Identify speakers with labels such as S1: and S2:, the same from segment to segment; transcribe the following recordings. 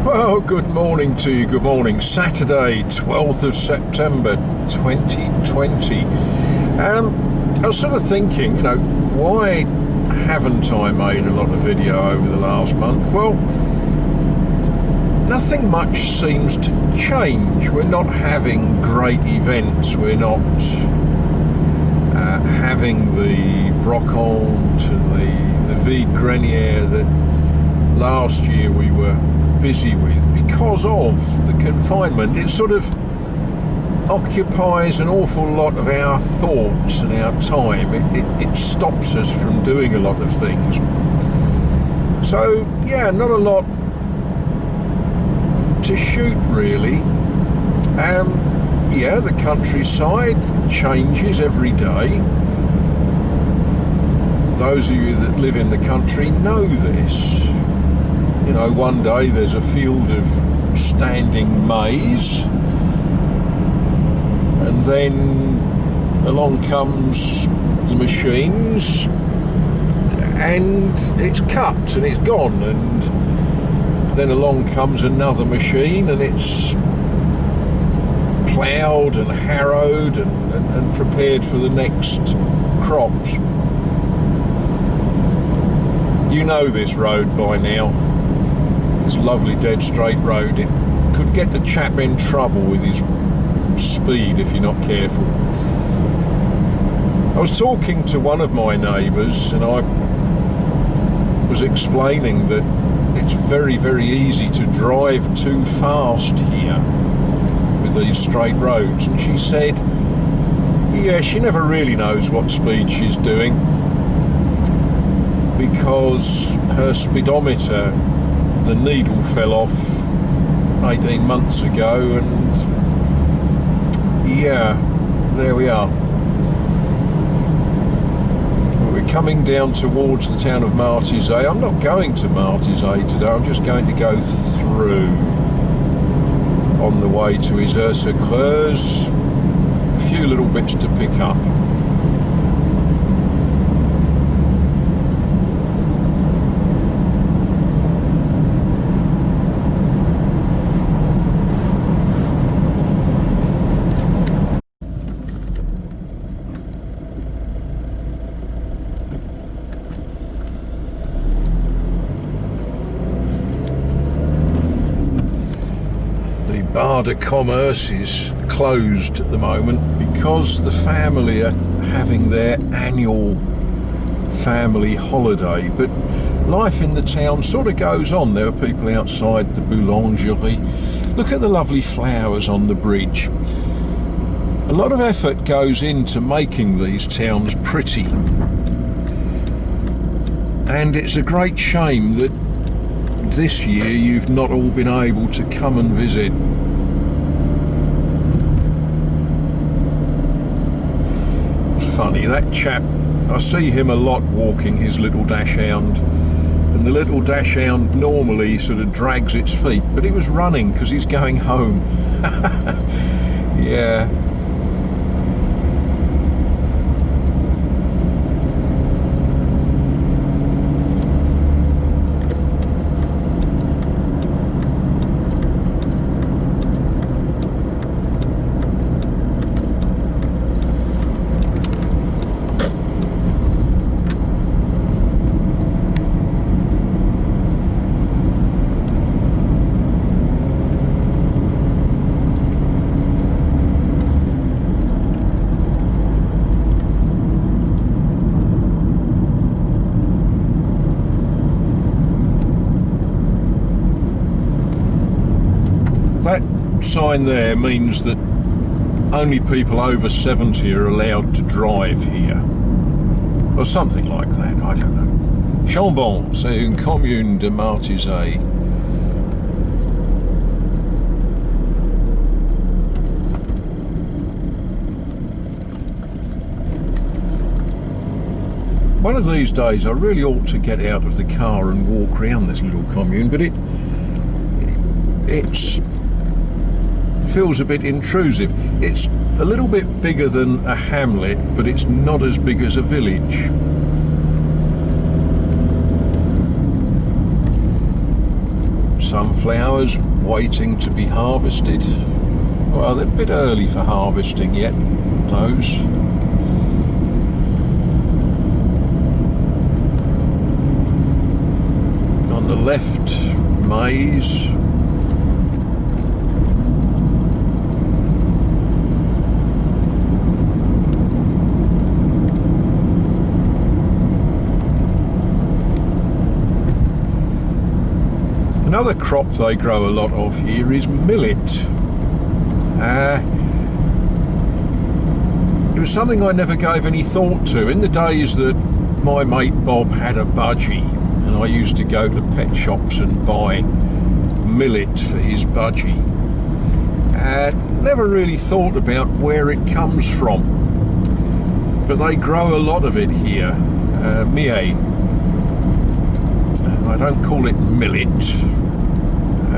S1: Well, good morning to you. Good morning. Saturday, 12th of September 2020. I was sort of thinking, why haven't I made a lot of video over the last month? Well, nothing much seems to change. We're not having great events. We're not having the brocante and the vide grenier that last year we were busy with because of the confinement. It sort of occupies an awful lot of our thoughts and our time. It stops us from doing a lot of things. So yeah, not a lot to shoot really. Yeah, the countryside changes every day. Those of you that live in the country know this. One day there's a field of standing maize, and then along comes the machines and it's cut and it's gone, and then along comes another machine and it's ploughed and harrowed and prepared for the next crops. You know this road by now. This lovely dead straight road. It could get the chap in trouble with his speed if you're not careful. I was talking to one of my neighbours and I was explaining that it's very, very easy to drive too fast here with these straight roads, and she said, yeah, she never really knows what speed she's doing because her speedometer, the needle fell off 18 months ago, and yeah, there we are. We're coming down towards the town of Martizay. I'm not going to Martizay today, I'm just going to go through on the way to Isère-sur-Creuse. A few little bits to pick up. Bar de Commerce is closed at the moment because the family are having their annual family holiday, but life in the town sort of goes on. There are people outside the boulangerie. Look at the lovely flowers on the bridge. A lot of effort goes into making these towns pretty, and it's a great shame that this year you've not all been able to come and visit. Funny, that chap, I see him a lot walking his little dachshund, and the little dachshund normally sort of drags its feet, but it was running because he's going home. Yeah. That sign there means that only people over 70 are allowed to drive here, or something like that, I don't know. Chambon, c'est une commune de Martizay. One of these days I really ought to get out of the car and walk around this little commune, but it's feels a bit intrusive. It's a little bit bigger than a hamlet, but it's not as big as a village. sunflowers waiting to be harvested. Well, they're a bit early for harvesting yet, those. On the left, maize. Another crop they grow a lot of here is millet. It was something I never gave any thought to. In the days that my mate Bob had a budgie and I used to go to pet shops and buy millet for his budgie, never really thought about where it comes from. But they grow a lot of it here. Millet. I don't call it millet.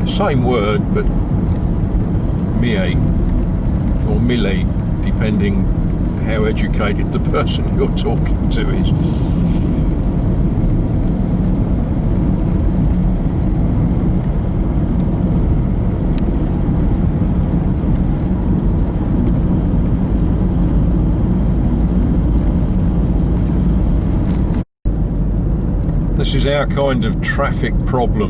S1: Same word, but millet or millet, depending how educated the person you're talking to is. This is our kind of traffic problem.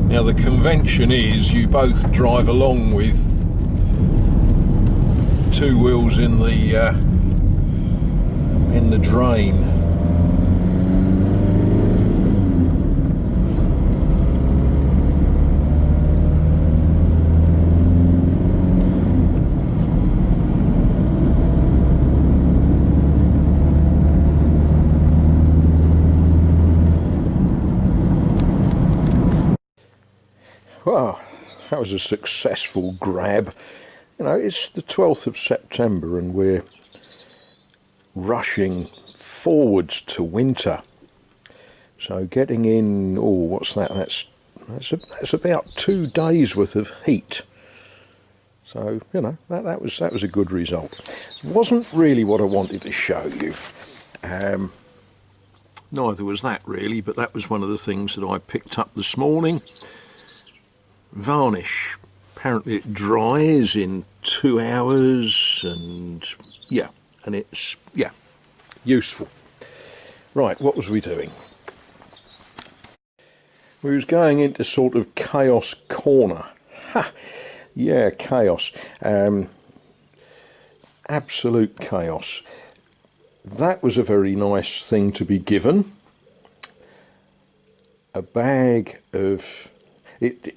S1: Now the convention is you both drive along with two wheels in the drain. Well, that was a successful grab. You know, it's the 12th of September and we're rushing forwards to winter. So getting in, oh, what's that? That's about 2 days worth of heat. So, you know, that was a good result. It wasn't really what I wanted to show you. Neither was that really, but that was one of the things that I picked up this morning. Varnish. Apparently it dries in 2 hours and it's useful. Right, what was we doing? We was going into sort of chaos corner. Ha! Yeah, chaos. Absolute chaos. That was a very nice thing to be given. A bag of it.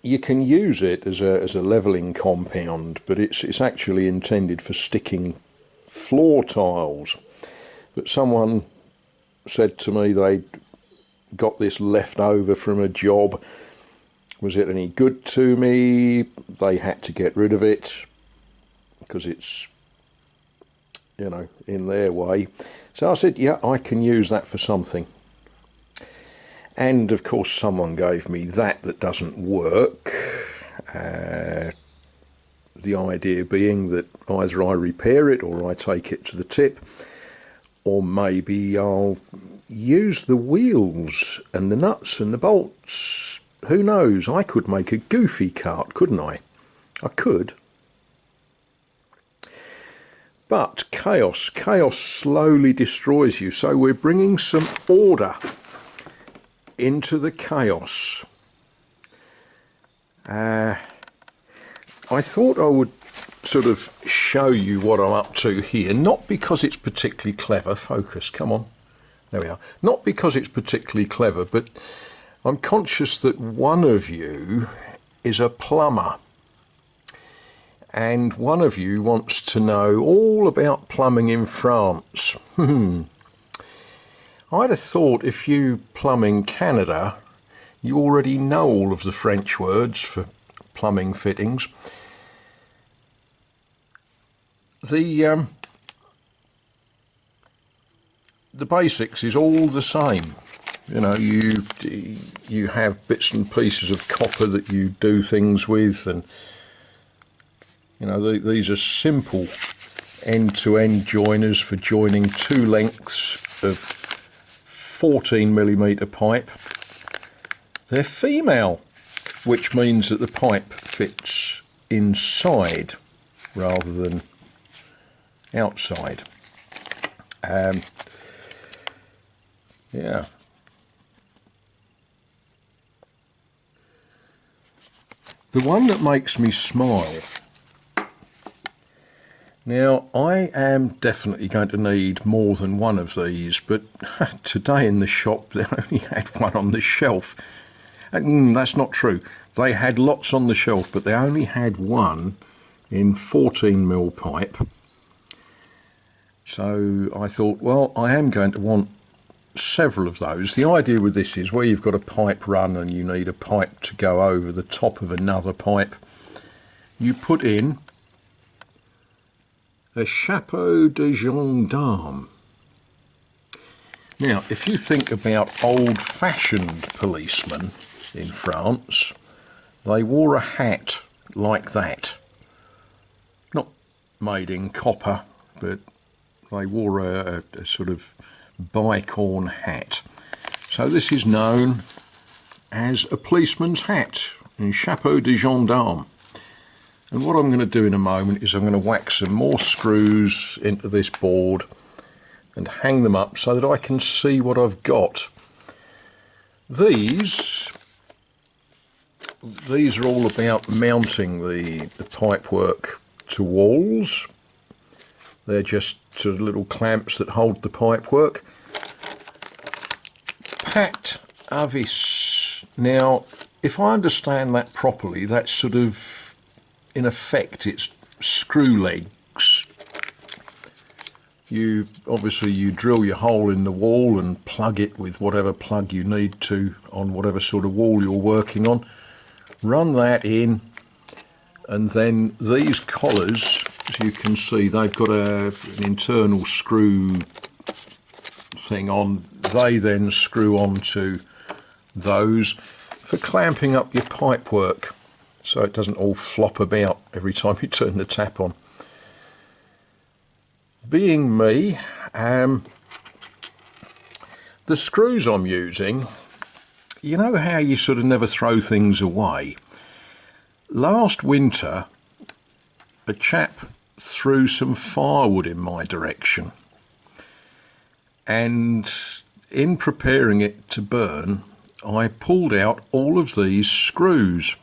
S1: You can use it as a levelling compound, but it's actually intended for sticking floor tiles. But someone said to me they'd got this left over from a job. Was it any good to me? They had to get rid of it because it's, you know, in their way. So I said, yeah, I can use that for something. And of course someone gave me that doesn't work. The idea being that either I repair it or I take it to the tip, or maybe I'll use the wheels and the nuts and the bolts. Who knows? I could make a goofy cart, couldn't I? I could. But chaos slowly destroys you. So we're bringing some order into the chaos. I thought I would sort of show you what I'm up to here, not because it's particularly clever. Focus, come on. There we are. Not because it's particularly clever, but I'm conscious that one of you is a plumber and one of you wants to know all about plumbing in France. I'd have thought if you plumb in Canada, you already know all of the French words for plumbing fittings. The basics is all the same. You know, you have bits and pieces of copper that you do things with, and you know these are simple end-to-end joiners for joining 2 lengths of 14mm pipe They're female, which means that the pipe fits inside rather than outside. Yeah. The one that makes me smile. Now, I am definitely going to need more than one of these, but today in the shop they only had one on the shelf. That's not true. They had lots on the shelf, but they only had one in 14mm pipe. So I thought, well, I am going to want several of those. The idea with this is where you've got a pipe run and you need a pipe to go over the top of another pipe, you put in a chapeau de gendarme. Now, if you think about old-fashioned policemen in France, they wore a hat like that. Not made in copper, but they wore a sort of bicorn hat. So this is known as a policeman's hat, a chapeau de gendarme. And what I'm going to do in a moment is I'm going to whack some more screws into this board and hang them up so that I can see what I've got. These are all about mounting the pipework to walls. They're just sort of little clamps that hold the pipework. Pat Avis. Now, if I understand that properly, that's sort of, in effect, it's screw legs. You drill your hole in the wall and plug it with whatever plug you need to on whatever sort of wall you're working on. Run that in, and then these collars, as you can see, they've got an internal screw thing on. They then screw onto those for clamping up your pipe work so it doesn't all flop about every time you turn the tap on. Being me, the screws I'm using, you know how you sort of never throw things away? Last winter, a chap threw some firewood in my direction, and in preparing it to burn, I pulled out all of these screws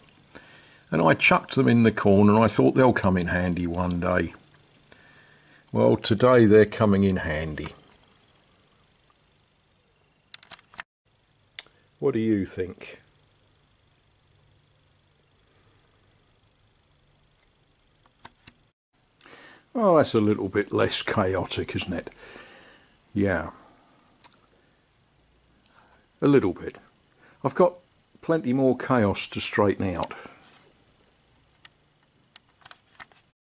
S1: and I chucked them in the corner, and I thought they'll come in handy one day. Well, today they're coming in handy. What do you think? Oh, that's a little bit less chaotic, isn't it? Yeah. A little bit. I've got plenty more chaos to straighten out.